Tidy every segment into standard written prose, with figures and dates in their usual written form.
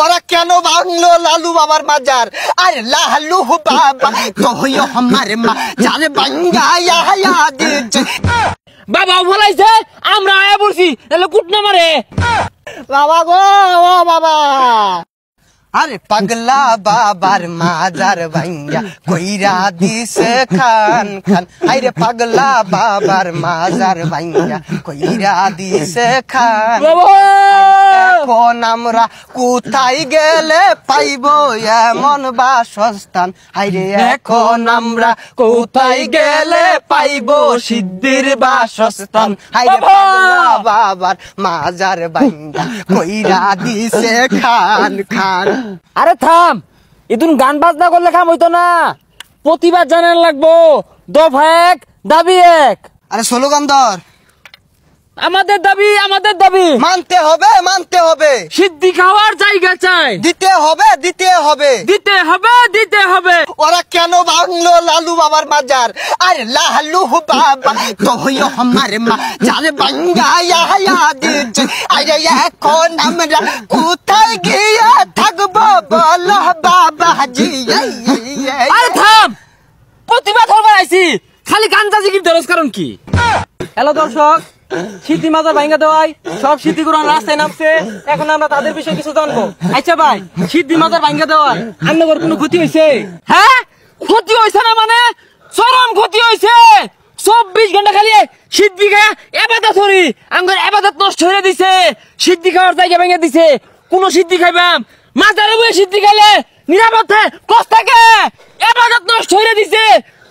ওরা কেন ভাঙলো লালু বাবার মাজার? আরে লালু বাবা কহিও আমার মা যারে ভাঙ্গায়া দিচ্ছে। বাবা বলাইছে আমরা আয়া বলছি তাহলে কুটনা মারে। বাবা গো ও বাবা, আরে পাগলা বাবার মাজার ভাঙ্গা কইরা দিছে খান খান। আরে পাগলা বাবার মাজার ভাঙ্গা কইরা দিছে খান। এখন আমরা কোথায় গেলে পাইবো এমন বাসস্থান? আরে এখন আমরা কোথায় গেলে পাইবো সিদ্ধির বাসস্থান? আরে পাগলা বাবার মাজার ভাঙ্গা কইরা দিছে খান খান। আরে থাম, ইদুন গান বাজনা করলে কাম হইতো না, প্রতিবাদ জানান লাগবো। দফা এক দাবি এক। আরে স্লোগান ধর। আমাদের দাবি মানতে হবে মানতে হবে, সিদ্ধি খাওয়ার জায়গা চাই, দিতে হবে দিতে হবে, দিতে হবে। ওরা কেন ভাঙলো লালু বাবার মাজার? আরে লালু বাবা কহিও আমার মা যারে ভাঙ্গায়া দিচ্ছে। আরে এখন আমরা কোথায় গিয়ে থাকবো বলো বাবাজি? আরে থাম, প্রতিবাদ করবার আইছি, খালি গান জিকির দরজ কারণ কি? হ্যালো দর্শক, সিদ্ধি মাজার ভাঙ্গা দেওয়ায় সব সিদ্ধি গুলো রাস্তায় নামছে। এখন আমরা তাদের বিষয়ে কিছু জানবো। আচ্ছা ভাই, সিদ্ধি মাজার ভাঙ্গা দেওয়ার আপনাদের কোনো ক্ষতি হয়েছে? হ্যাঁ, ক্ষতি হয়েছে না মানে চরম ক্ষতি হয়েছে। 24 ঘন্টা খালি সিদ্ধি খায়া এবাদত করি, আমার এবাদত নষ্ট হয়ে দিছে। সিদ্ধি খাওয়ার জায়গা ভেঙে দিছে। কোন সিদ্ধি খাইবাম? মাজারে বসে সিদ্ধি খাইলে নিরাপদ কষ্ট থাকে, এবাদত নষ্ট হয়ে দিছে।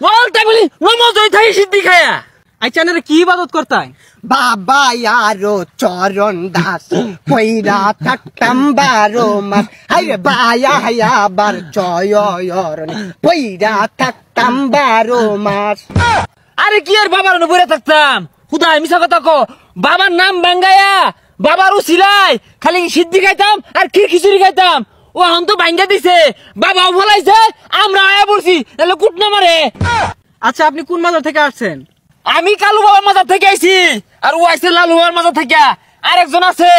বলতে বলি নমজ হয়ে থাকি সিদ্ধি খায়া। আচ্ছা আপনারা কি ইবাদত করতেন? বাবা আরো চরণ দাস কইরা থাকতাম 12 মাস। আরে বায়া আবার চয়রণ কইরা থাকতাম 12 মাস। আরে কি আর বাবার উপরে থাকতাম? খুদাই মিছা কথা কো। বাবার নাম ভাঙ্গায়া বাবার উছিলাই খালি সিদ্ধি খাইতাম আর খিচুড়ি খাইতাম। ও এখন তো ভাঙ্গা দিছে, বাবাও বলাইছে আমরা আয়া বলছি তাহলে কুটনা মারে। আচ্ছা আপনি কোন মাজার থেকে আসছেন? আমি কালু বাবার মাজার থেকে আইছি, আর ও আইছে লালু বাবার মাজার থেকে। আরেকজন আছে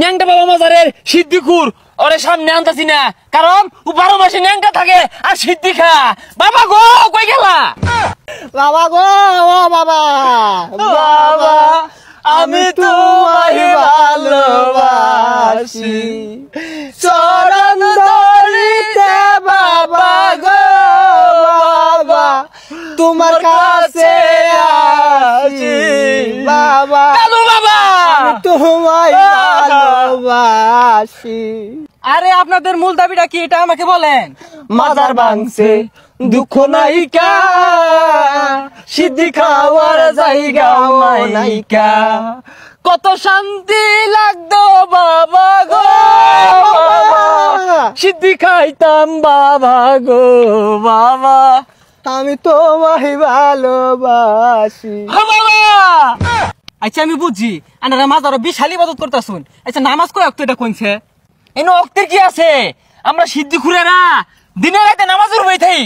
ন্যাংটা বাবা মাজারের সিদ্ধিকুর, ওরে সামনে আনতাছি না, কারণ ও 12 মাসে ন্যাংটা থাকে আর সিদ্ধি খা। বাবা গো কই গেলা? বাবা গো ও বাবা, বাবা আমি তোমায় ভালোবাসি, চরণ ধরিতে বাবা গো বাবা তোমার কাছে আসি। বাবা কালু বাবা তোমায় ভালোবাসি। আরে আপনাদের মূল দাবিটা কি এটা আমাকে বলেন। মাজার ভাঙছে দুঃখ নাইকা, সিদ্ধি খাওয়ার জায়গা নাইকা। কত শান্তি লাগতো বাবা গো, সিদ্ধি খাইতাম বাবা গো বাবা। আমি তোমায় ভালোবাসি। আচ্ছা আমি বুঝছি আপনারা মাজারও বিশাল ইবাদত করতেছুন। আচ্ছা নামাজ কয় ওয়াক্ত এটা কইছে? এনে অক্তের কি আছে? আমরা সিদ্ধি খুঁড়েরা দিনে রাতে নামাজ পড়বই থাই।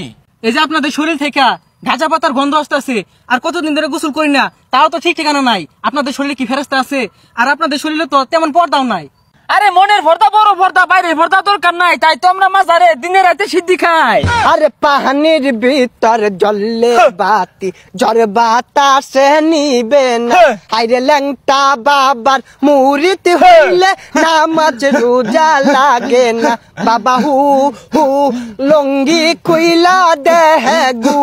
এই যে আপনাদের শরীর থেকে গাঁজা পাতার গন্ধ আসতেছে, আর কতদিন ধরে গোসল করি না, তাও তো ঠিক ঠিকানা নাই। আপনাদের শরীরে কি ফেরেস্তা আছে? আর আপনাদের শরীরে তো তেমন পর্দাও নাই। আরে মনের ভর্তা বড় ভর্তা, বাইরের ভর্তা দরকার নাই, তাই তো আমরা মাজারে দিনে রাতে সিদ্ধি খাই। আরে পাহানির ভিতর জ্বললে বাতি জ্বর বাতাসে নিবে না। আরে ল্যাংটা বাবার মুরিদ হইলে নামাজ রোজা লাগে না। বাবা হু হু লঙ্গি খুইলা দেহে গু।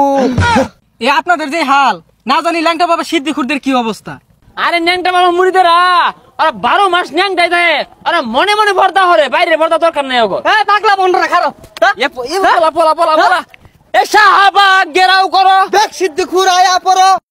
এ আপনাদের যে হাল, না জানি ল্যাংটা বাবা সিদ্ধি খুরদের কি অবস্থা। আরে ন্যাংটা বাবা মুড়িদেরা ওরা 12 মাস ন্যাংটাই দেয়, ওরা মনে মনে ভর্তা হরে, বাইরে ভর্তা দরকার নেই। পাগলা বন্ধরা খারো, পোলা পোলা পোলা পোলা এ সাহাবা গেরাও করো, দেখ সিদ্ধি খুরাইয়া পড়ো।